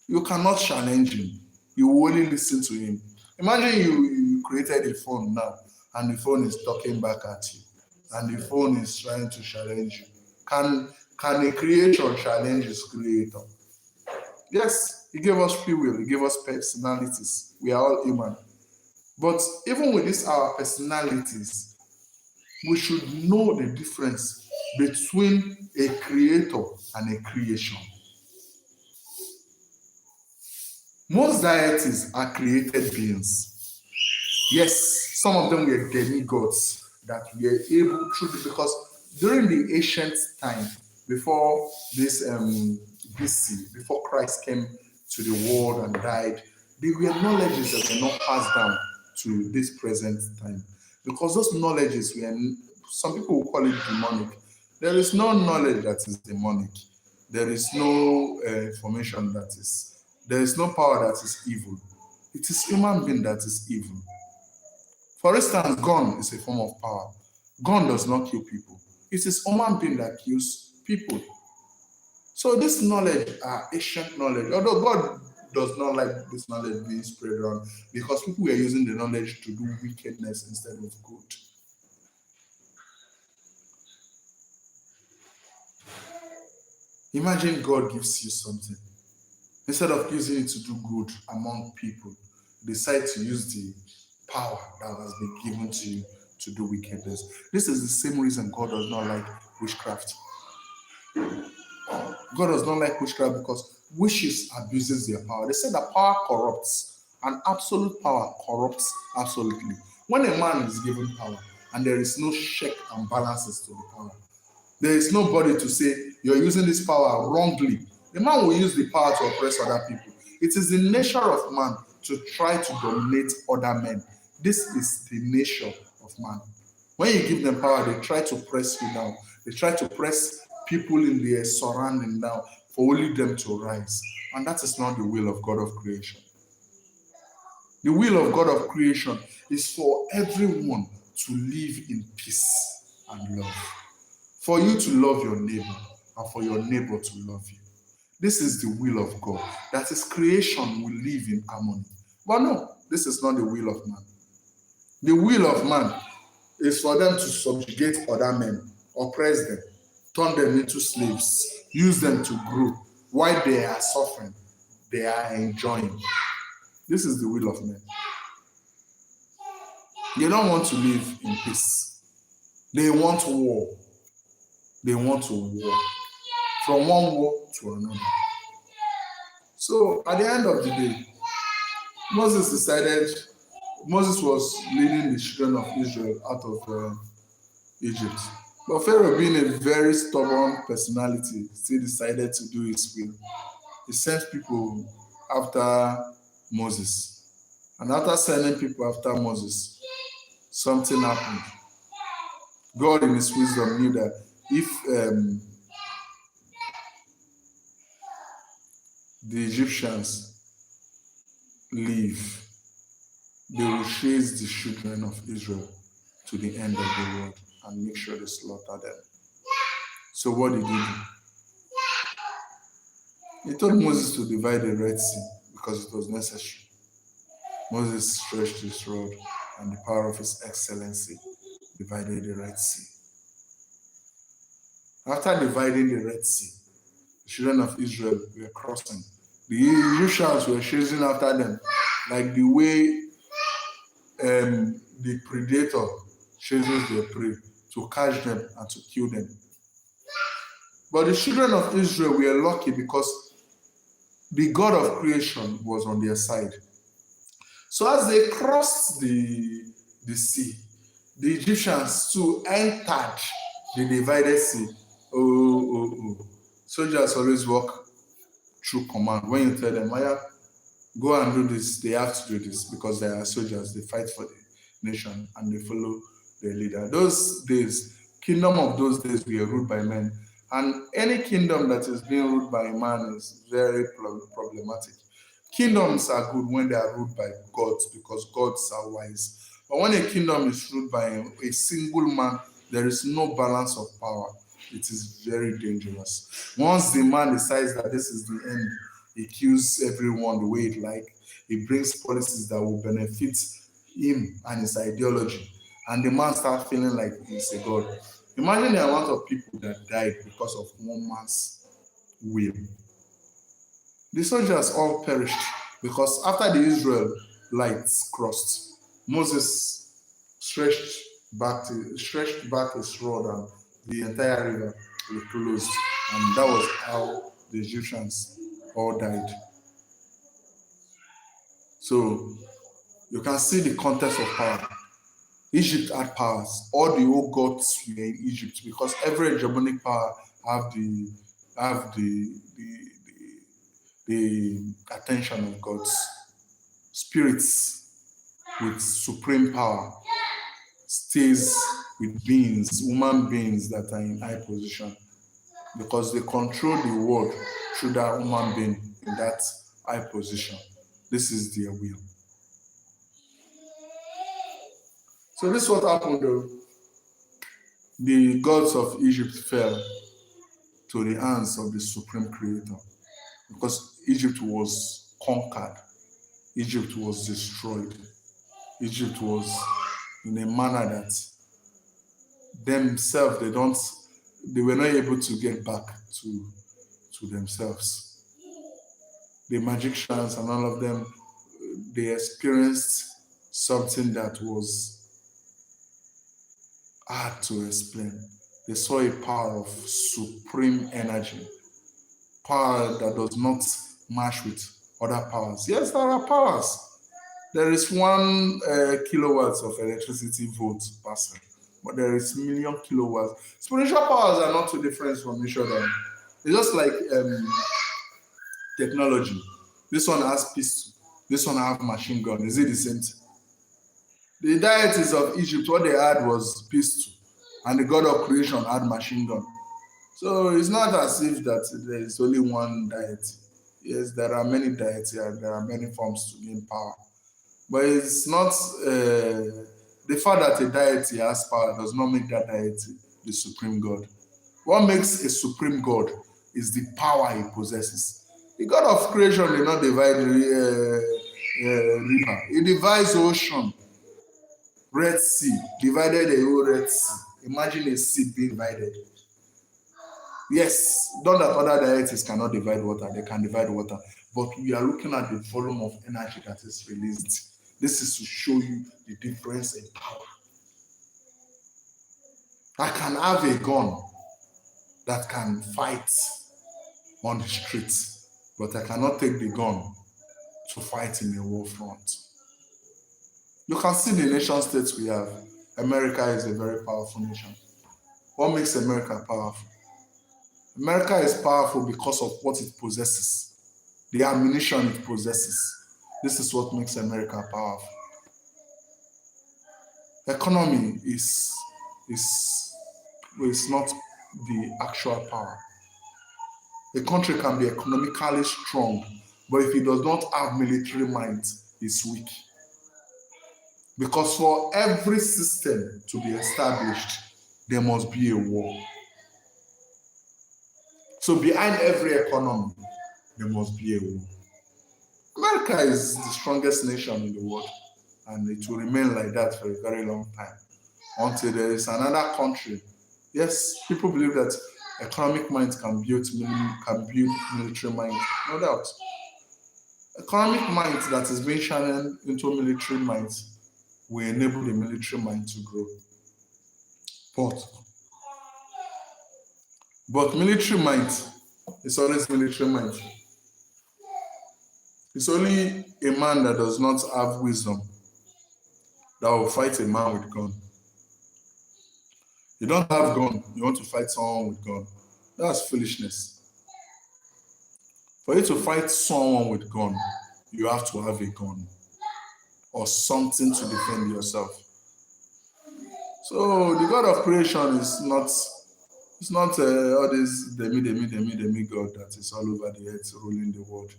You cannot challenge him. You will only listen to him. Imagine you created a phone now, and the phone is talking back at you, and the phone is trying to challenge you. Can a creation challenge its creator? Yes, he gave us free will, he gave us personalities. We are all human. But even with this, our personalities, we should know the difference between a creator and a creation. Most deities are created beings. Yes, some of them were demigods that were able to, because during the ancient time, before this BC, before Christ came to the world and died, there were knowledges that were not passed down to this present time. Because those knowledges were, some people will call it demonic. There is no knowledge that is demonic. There is no information that is, there is no power that is evil. It is human being that is evil. For instance, gun is a form of power. Gun does not kill people. It is human being that kills people. So this knowledge are ancient knowledge. Although God does not like this knowledge being spread around, because people were using the knowledge to do wickedness instead of good. Imagine God gives you something. Instead of using it to do good among people, decide to use the power that has been given to you to do wickedness. This is the same reason God does not like witchcraft. God does not like witchcraft because witches abuses their power. They say that power corrupts, and absolute power corrupts absolutely. When a man is given power and there is no check and balances to the power, there is nobody to say you're using this power wrongly. The man will use the power to oppress other people. It is the nature of man to try to dominate other men. This is the nature of man. When you give them power, they try to press you down. They try to press people in their surrounding down for only them to rise. And that is not the will of God of creation. The will of God of creation is for everyone to live in peace and love. For you to love your neighbor and for your neighbor to love you. This is the will of God. That His creation will live in harmony. But no, this is not the will of man. The will of man is for them to subjugate other men, oppress them, turn them into slaves, use them to grow. While they are suffering, they are enjoying. This is the will of men. They don't want to live in peace. They want war. They want to war. From one war to another. So at the end of the day, Moses was leading the children of Israel out of Egypt. But Pharaoh, being a very stubborn personality, still decided to do his will. He sent people after Moses. And after sending people after Moses, something happened. God in his wisdom knew that if the Egyptians leave, they will chase the children of Israel to the end of the world and make sure they slaughter them. So what did he do? He told Moses to divide the Red Sea because it was necessary. Moses stretched his rod and the power of his excellency divided the Red Sea. After dividing the Red Sea, the children of Israel were crossing. The Egyptians were chasing after them like the way the predator chases their prey to catch them and to kill them. But the children of Israel were lucky because the God of creation was on their side. So as they crossed the sea, The Egyptians too entered the divided sea. Oh. Soldiers always walk through command. When you tell them, "Maya, go and do this," they have to do this because they are soldiers. They fight for the nation and they follow their leader. Those days, kingdom of those days were ruled by men. And any kingdom that is being ruled by a man is very problematic. Kingdoms are good when they are ruled by gods because gods are wise. But when a kingdom is ruled by a single man, there is no balance of power. It is very dangerous. Once the man decides that this is the end, he kills everyone the way he likes. He brings policies that will benefit him and his ideology. And the man starts feeling like he's a god. Imagine the amount of people that died because of one man's will. The soldiers all perished because after the Israelites crossed, Moses stretched back his rod and the entire river was closed. And that was how the Egyptians all died. So you can see the context of power. Egypt had powers. All the old gods were in Egypt because every hegemonic power have the attention of gods. Spirits with supreme power stays with beings, human beings that are in high position because they control the world through that human being in that high position. This is their will. So this is what happened though. The gods of Egypt fell to the hands of the supreme creator because Egypt was conquered. Egypt was destroyed. Egypt was in a manner that themselves, they were not able to get back to themselves. The magicians and all of them, they experienced something that was hard to explain. They saw a power of supreme energy, power that does not match with other powers. Yes, there are powers. There is 1 kilowatts of electricity volt per second, but there is million kilowatts. Spiritual powers are not too different from each other. It's just like technology. This one has pistol. This one has machine gun. Is it the same thing? The deities of Egypt, what they had was pistol, and the god of creation had machine gun. So it's not as if that there is only one deity. Yes, there are many deities and there are many forms to gain power. But it's not the fact that a deity has power does not make that deity the supreme god. What makes a supreme god is the power he possesses. The god of creation did not divide the river. He divides ocean. Red Sea, divided the whole Red Sea. Imagine a sea being divided. Yes, not that other deities cannot divide water, they can divide water. But we are looking at the volume of energy that is released. This is to show you the difference in power. I can have a gun that can fight on the streets, but I cannot take the gun to fight in a war front. You can see the nation states we have. America is a very powerful nation. What makes America powerful? America is powerful because of what it possesses, the ammunition it possesses. This is what makes America powerful. Economy is not the actual power. A country can be economically strong, but if it does not have military might, it's weak. Because for every system to be established, there must be a war. So behind every economy, there must be a war. America is the strongest nation in the world, and it will remain like that for a very long time until there is another country. Yes, people believe that economic might can build military might, no doubt. Economic might that is being channeled into military might will enable the military might to grow. But military might is always military might. It's only a man that does not have wisdom that will fight a man with gun. You don't have gun, you want to fight someone with gun. That's foolishness. For you to fight someone with gun, you have to have a gun or something to defend yourself. So the God of creation is not, it's not all this demi God that is all over the earth ruling the world.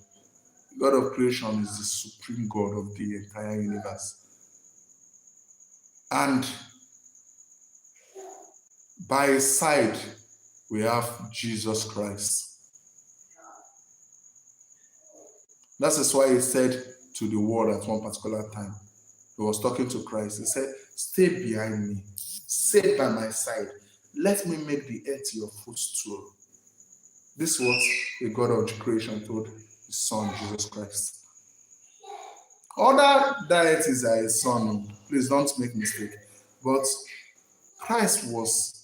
The God of creation is the supreme God of the entire universe. And by his side, we have Jesus Christ. That is why he said to the world at one particular time, he was talking to Christ, he said, stay behind me, stay by my side, let me make the earth your footstool. This is what the God of creation told his son, Jesus Christ. Other deities are his son, please don't make mistake, but Christ was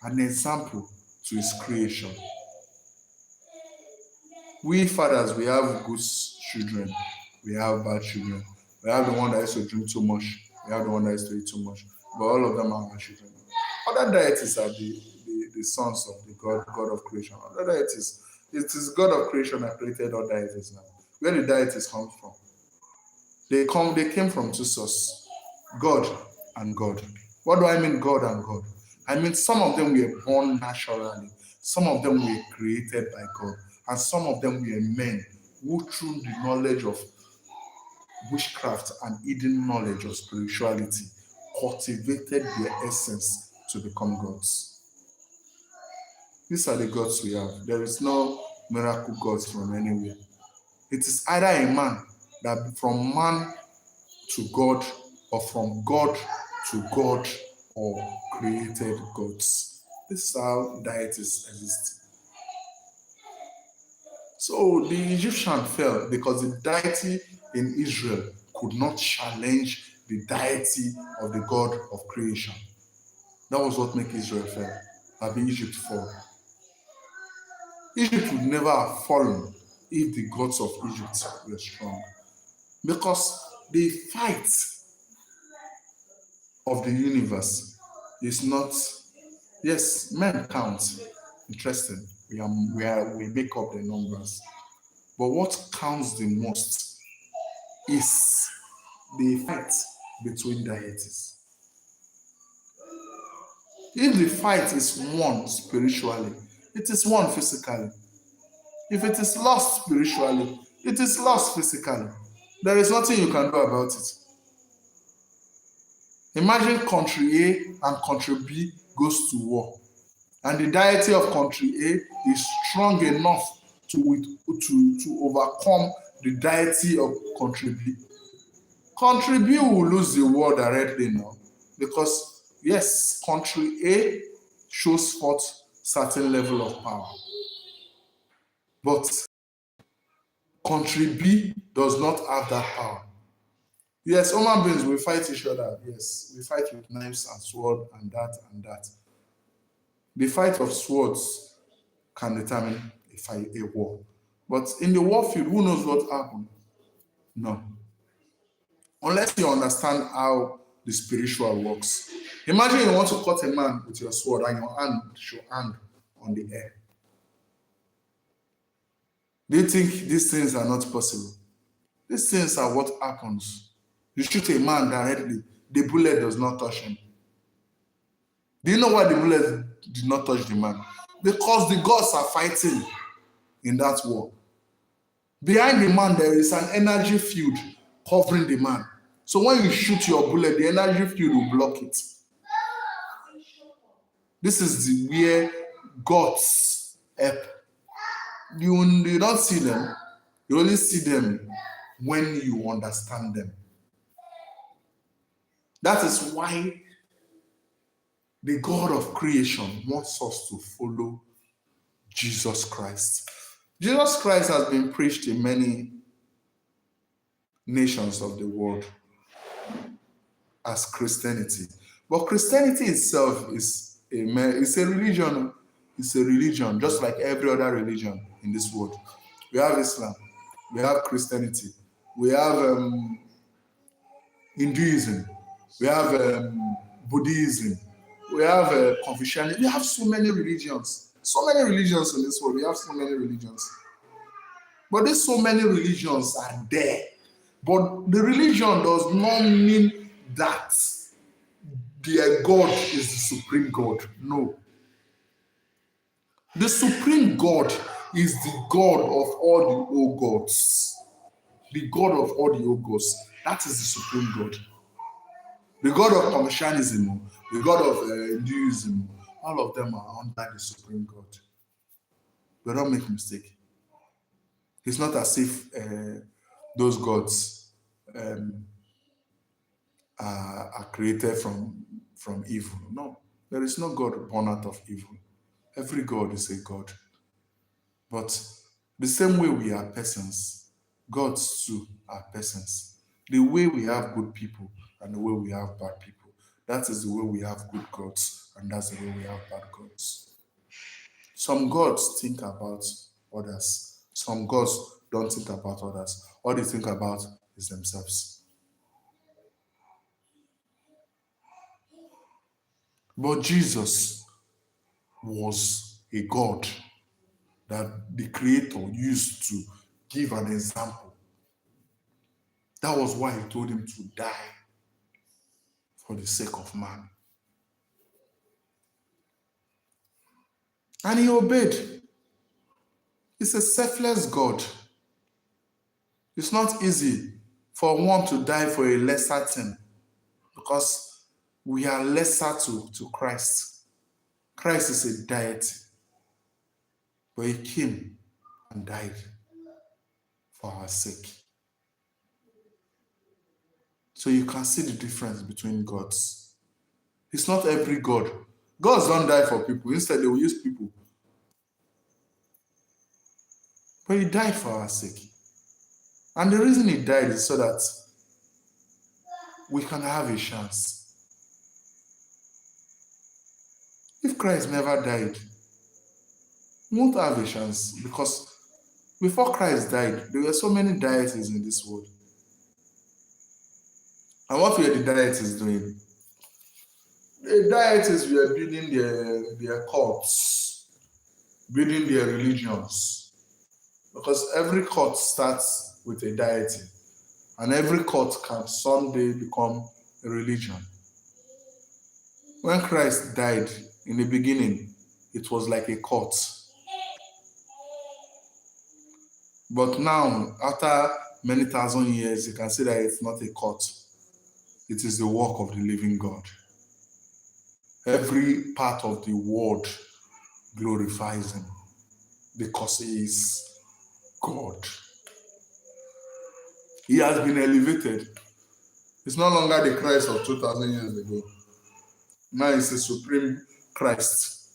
an example to his creation. We fathers, we have good children, we have bad children. We have the one that used to drink too much, we have the one that used to eat too much, but all of them are our children. Other deities are the sons of the God of creation. Other deities, it is God of creation that created all deities now. Where the deities come from? They came from two sources, God and God. What do I mean God and God? I mean some of them were born naturally, some of them were created by God, and some of them were men who through the knowledge of witchcraft and hidden knowledge of spirituality cultivated their essence to become gods. These are the gods we have. There is no miracle gods from anywhere. It is either a man that from man to God, or from God to God, or created gods. This is how deities exist. So the Egyptian fell because the deity in Israel could not challenge the deity of the God of creation. That was what made Israel fall, that Egypt fall. Egypt would never have fallen if the gods of Egypt were strong. Because the fight of the universe is not, yes, men count. Interesting. We make up the numbers. But what counts the most is the fight between deities. If the fight is won spiritually, it is won physically. If it is lost spiritually, it is lost physically. There is nothing you can do about it. Imagine country A and country B goes to war, and the deity of country A is strong enough to overcome the deity of country B. Country B will lose the war directly now, because yes, country A shows forth certain level of power, but country B does not have that power. Yes, human beings will fight each other. Yes, we fight with knives and sword and that and that. The fight of swords can determine a war. But in the war field, who knows what happened? No. Unless you understand how the spiritual works. Imagine you want to cut a man with your sword and your hand should hang on the air. Do you think these things are not possible? These things are what happens. You shoot a man directly, the bullet does not touch him. Do you know why the bullet did not touch the man? Because the gods are fighting in that war. Behind the man, there is an energy field covering the man. So when you shoot your bullet, the energy field will block it. This is where gods help. You don't see them. You only see them when you understand them. That is why the God of creation wants us to follow Jesus Christ. Jesus Christ has been preached in many nations of the world as Christianity. But Christianity itself is a religion. It's a religion, just like every other religion in this world. We have Islam, we have Christianity, we have Hinduism, we have Buddhism, We have Confucianism. We have so many religions. So many religions in this world. We have so many religions. But these so many religions are there. But the religion does not mean that their God is the supreme God. No. The supreme God is the God of all the old gods. The God of all the old gods. That is the supreme God. The God of Confucianism, the God of Hinduism, all of them are under the supreme God. But don't make a mistake. It's not as if those gods are created from evil. No, there is no God born out of evil. Every God is a God. But the same way we are persons, gods too are persons. The way we have good people and the way we have bad people, that is the way we have good gods and that's the way we have bad gods. Some gods think about others. Some gods don't think about others. All they think about is themselves. But Jesus was a God that the Creator used to give an example. That was why he told him to die for the sake of man. And he obeyed. He's a selfless God. It's not easy for one to die for a lesser thing because we are lesser to Christ. Christ is a deity, but he came and died for our sake. So you can see the difference between gods. It's not every God. Gods don't die for people. Instead, they will use people. But he died for our sake. And the reason he died is so that we can have a chance. If Christ never died, we won't have a chance because before Christ died, there were so many deities in this world. And what were the deities doing? The deities were building their cults, building their religions. Because every cult starts with a deity. And every cult can someday become a religion. When Christ died, in the beginning, it was like a cult. But now, after many thousand years, you can see that it's not a cult. It is the work of the living God. Every part of the world glorifies him because he is God. He has been elevated. It's no longer the Christ of 2,000 years ago. Now it's a supreme Christ.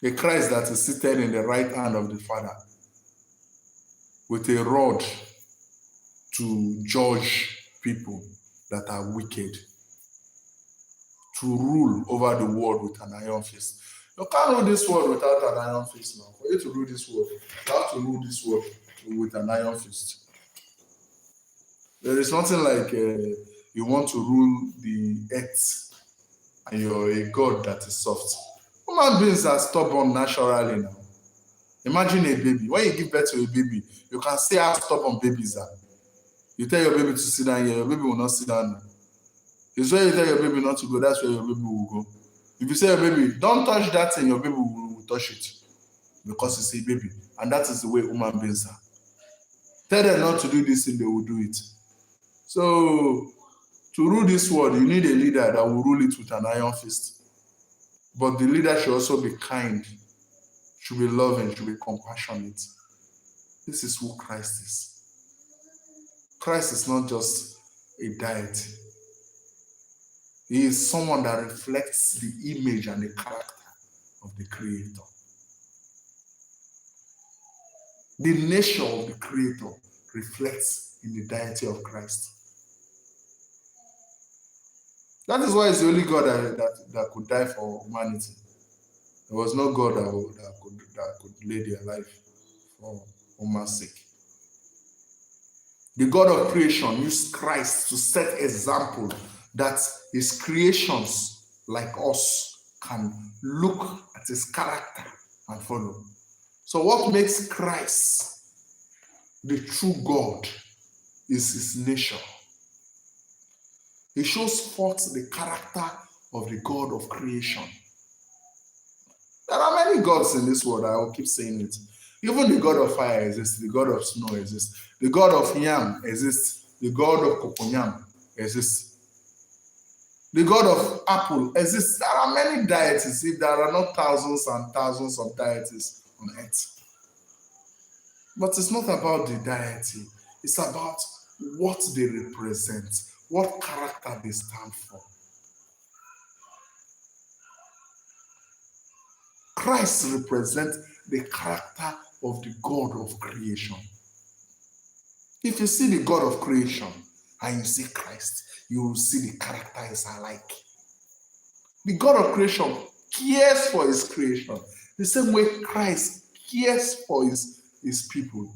A Christ that is seated in the right hand of the Father with a rod to judge people that are wicked, to rule over the world with an iron fist. You can't rule this world without an iron fist now. For you to rule this world, you have to rule this world with an iron fist. There is nothing like you want to rule the earth and you're a God that is soft. Human beings are stubborn naturally now. Imagine a baby. When you give birth to a baby, you can see how stubborn babies are. You tell your baby to sit down here, your baby will not sit down now. It's where you tell your baby not to go, that's where your baby will go. If you say your baby, don't touch that thing, your baby will touch it. Because it's a baby. And that is the way human beings are. Tell them not to do this thing, they will do it. So, to rule this world, you need a leader that will rule it with an iron fist. But the leader should also be kind, should be loving, should be compassionate. This is who Christ is. Christ is not just a deity. He is someone that reflects the image and the character of the Creator. The nature of the Creator reflects in the deity of Christ. That is why it's the only God that could die for humanity. There was no God that could lay their life for human's sake. The God of creation used Christ to set example that his creations like us can look at his character and follow. So what makes Christ the true God is his nature. He shows forth the character of the God of creation. There are many gods in this world, I will keep saying it. Even the God of fire exists, the God of snow exists, the God of yam exists, the God of cocoyam exists. The God of apple exists. There are many deities, if there are not thousands and thousands of deities on earth. But it's not about the deity. It's about what they represent, what character they stand for. Christ represents the character of the God of creation. If you see the God of creation and you see Christ, you will see the character is alike. The God of creation cares for his creation the same way Christ cares for his people.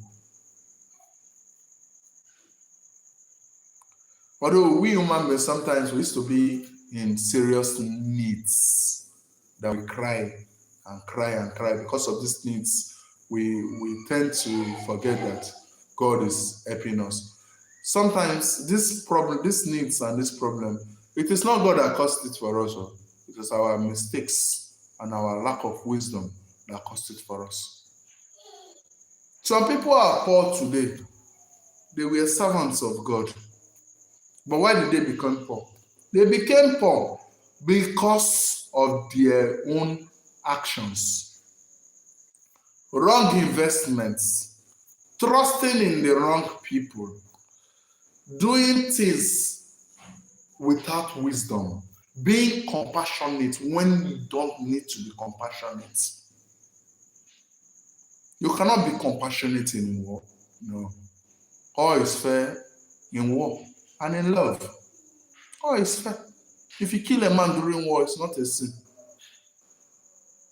Although we human beings sometimes we used to be in serious needs that we cry and cry and cry. Because of these needs, we tend to forget that God is helping us. Sometimes this problem, these needs and this problem, it is not God that caused it for us. It is our mistakes and our lack of wisdom that caused it for us. Some people are poor today. They were servants of God. But why did they become poor? They became poor because of their own actions. Wrong investments, trusting in the wrong people, doing things without wisdom, being compassionate when you don't need to be compassionate. You cannot be compassionate in war. No. All is fair in war and in love. All is fair. If you kill a man during war, it's not a sin.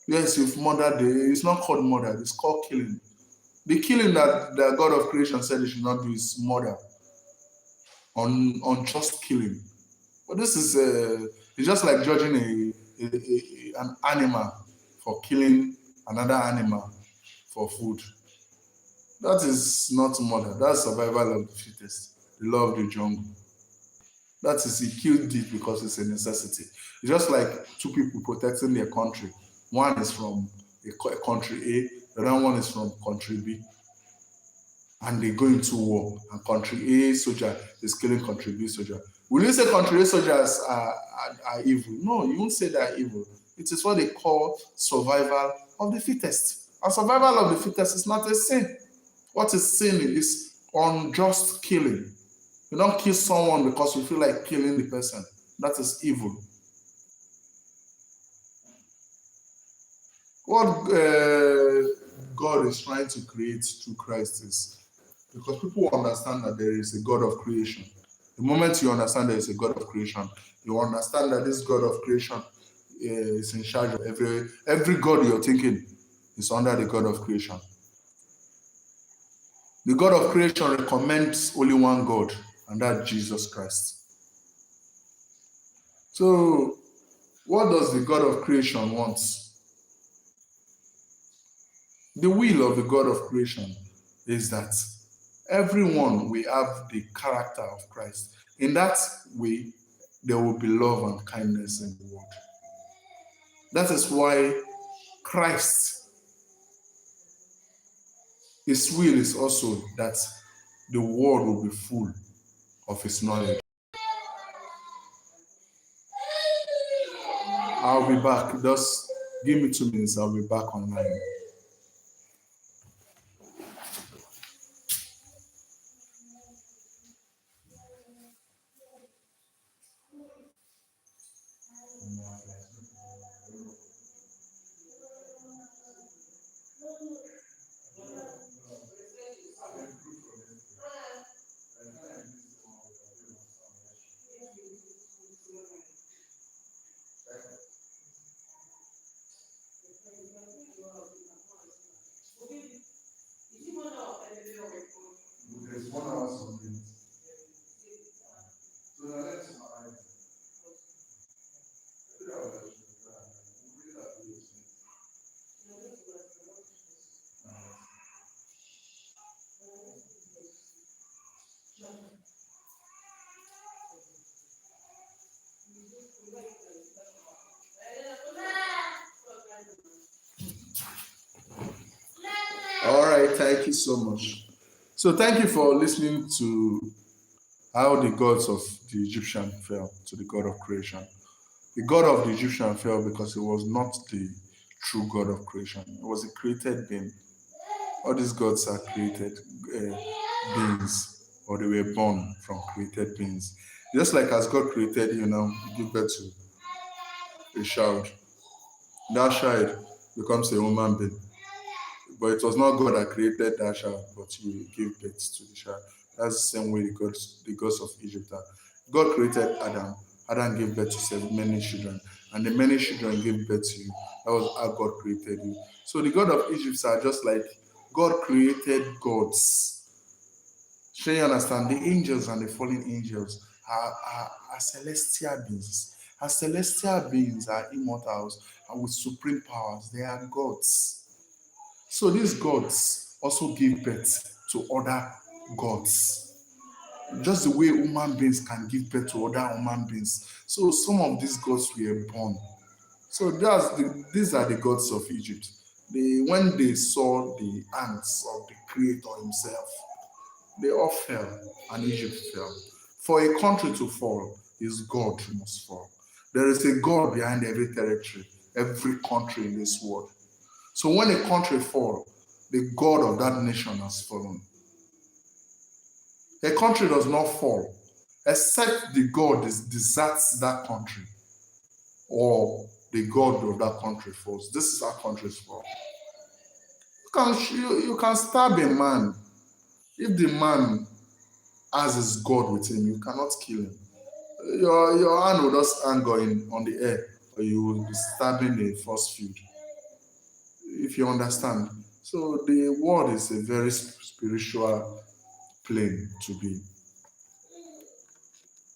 Yes, you've murdered, it's not called murder, it's called killing. The killing that the God of creation said you should not do is murder, unjust killing. But this is it's just like judging an animal for killing another animal for food. That is not murder. That's survival of the fittest, the law of the jungle. That is, he killed it because it's a necessity. It's just like two people protecting their country. One is from a country A, the other one is from country B. And they go into war, and country A soldier is killing country B soldier. Will you say country A soldiers are evil? No, you won't say they're evil. It is what they call survival of the fittest. And survival of the fittest is not a sin. What is sin is unjust killing. You don't kill someone because you feel like killing the person. That is evil. What God is trying to create through Christ is, because people understand that there is a God of creation. The moment you understand there is a God of creation, you understand that this God of creation is in charge of every God you're thinking is under the God of creation. The God of creation recommends only one God, and that's Jesus Christ. So, what does the God of creation want? The will of the God of creation is that everyone will have the character of Christ. In that way, there will be love and kindness in the world. That is why Christ, his will is also that the world will be full of his knowledge. I'll be back. Just give me 2 minutes. I'll be back online. thank you so much. So thank you for listening to how the gods of the Egyptian fell to the God of creation. The God of the Egyptian fell because he was not the true God of creation. It was a created being. All these gods are created beings, or they were born from created beings. Just like as God created you, you give birth to a child. That child becomes a human being. But it was not God that created that child, but he gave birth to the child. That's the same way the gods of Egypt are. God created Adam. Adam gave birth to many children, and the many children gave birth to you. That was how God created you. So the God of Egypt are just like God created gods. So you understand? The angels and the fallen angels are celestial beings. As celestial beings are immortals and with supreme powers, they are gods. So these gods also give birth to other gods. Just the way human beings can give birth to other human beings. So some of these gods were born. So these are the gods of Egypt. When they saw the ants of the creator himself, they all fell and Egypt fell. For a country to fall, is God must fall. There is a God behind every territory, every country in this world. So when a country falls, the God of that nation has fallen. A country does not fall except the God deserts that country or the God of that country falls. This is how countries fall. You can stab a man. If the man has his God with him, you cannot kill him. Your hand will just hang on the air, or you will be stabbing a force field. If you understand. So the world is a very spiritual plane to be.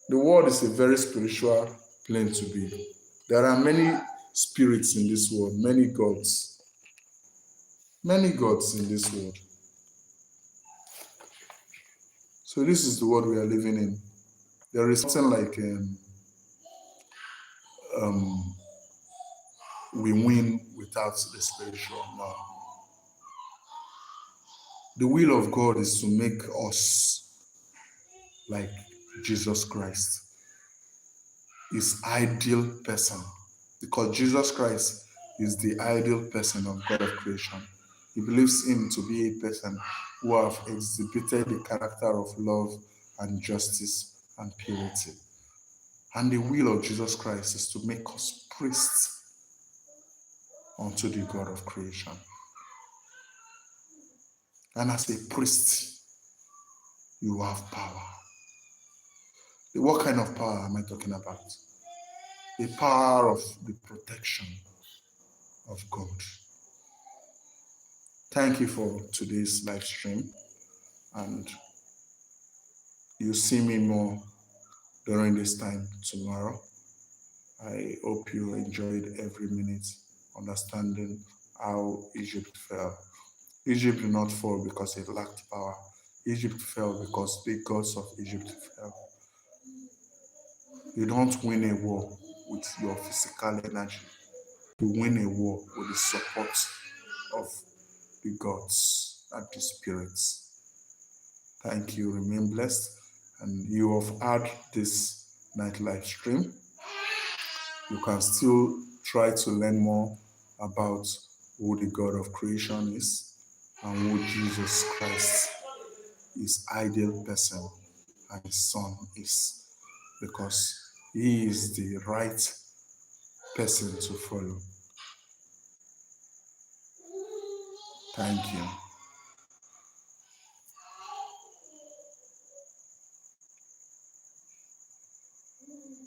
The world is a very spiritual plane to be. There are many spirits in this world, many gods in this world. So this is the world we are living in. There is something like we win without the spiritual. No. The will of God is to make us like Jesus Christ, his ideal person, because Jesus Christ is the ideal person of God of creation. He believes him to be a person who have exhibited the character of love and justice and purity. And the will of Jesus Christ is to make us priests unto the God of creation. And as a priest, you have power. What kind of power am I talking about? The power of the protection of God. Thank you for today's live stream, and you'll see me more during this time tomorrow. I hope you enjoyed every minute understanding how Egypt fell. Egypt did not fall because it lacked power. Egypt fell because the gods of Egypt fell. You don't win a war with your physical energy. You win a war with the support of the gods and the spirits. Thank you. Remain blessed. And you have had this night live stream. You can still try to learn more about who the God of creation is and who Jesus Christ, his ideal person, and his son is, because he is the right person to follow. Thank you.